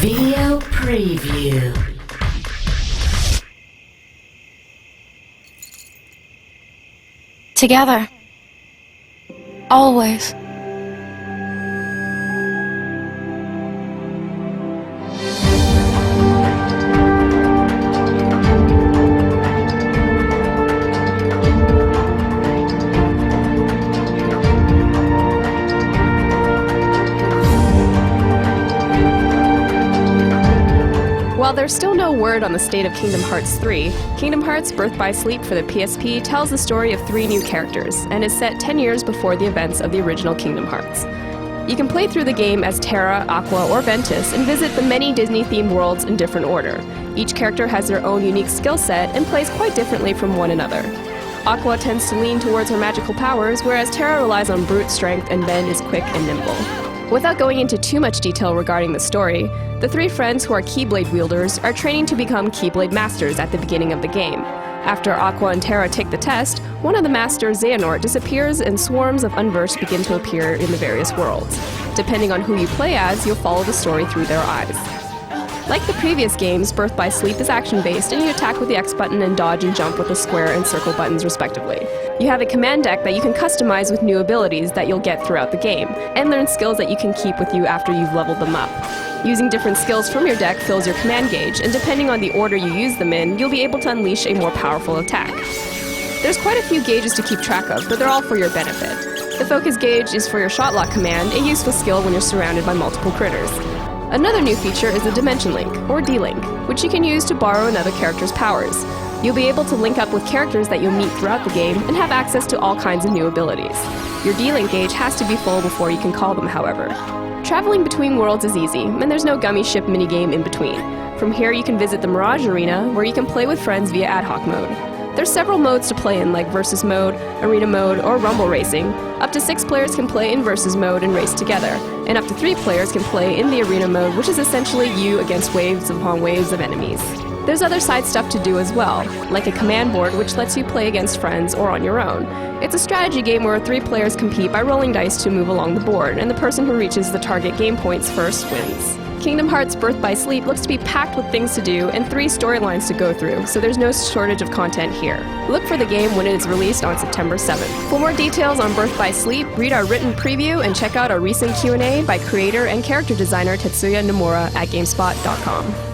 Video preview. Together. Always. While there's still no word on the state of Kingdom Hearts 3, Kingdom Hearts Birth by Sleep for the PSP tells the story of 3 new characters, and is set 10 years before the events of the original Kingdom Hearts. You can play through the game as Terra, Aqua, or Ventus, and visit the many Disney-themed worlds in different order. Each character has their own unique skill set and plays quite differently from one another. Aqua tends to lean towards her magical powers, whereas Terra relies on brute strength and Ben is quick and nimble. Without going into too much detail regarding the story, the 3 friends who are Keyblade wielders are training to become Keyblade Masters at the beginning of the game. After Aqua and Terra take the test, one of the masters, Xehanort, disappears and swarms of Unversed begin to appear in the various worlds. Depending on who you play as, you'll follow the story through their eyes. Like the previous games, Birth by Sleep is action-based, and you attack with the X button and dodge and jump with the square and circle buttons respectively. You have a command deck that you can customize with new abilities that you'll get throughout the game, and learn skills that you can keep with you after you've leveled them up. Using different skills from your deck fills your command gauge, and depending on the order you use them in, you'll be able to unleash a more powerful attack. There's quite a few gauges to keep track of, but they're all for your benefit. The focus gauge is for your shot lock command, a useful skill when you're surrounded by multiple critters. Another new feature is the Dimension Link, or D-Link, which you can use to borrow another character's powers. You'll be able to link up with characters that you'll meet throughout the game and have access to all kinds of new abilities. Your D-Link gauge has to be full before you can call them, however. Traveling between worlds is easy, and there's no gummy ship minigame in between. From here you can visit the Mirage Arena, where you can play with friends via adhoc mode. There's several modes to play in, like Versus mode, Arena mode, or Rumble Racing. Up to 6 players can play in Versus mode and race together, and up to 3 players can play in the Arena mode, which is essentially you against waves upon waves of enemies. There's other side stuff to do as well, like a command board which lets you play against friends or on your own. It's a strategy game where 3 players compete by rolling dice to move along the board, and the person who reaches the target game points first wins. Kingdom Hearts Birth by Sleep looks to be packed with things to do and 3 storylines to go through, so there's no shortage of content here. Look for the game when it is released on September 7th. For more details on Birth by Sleep, read our written preview and check out our recent Q&A by creator and character designer Tetsuya Nomura at Gamestop.com.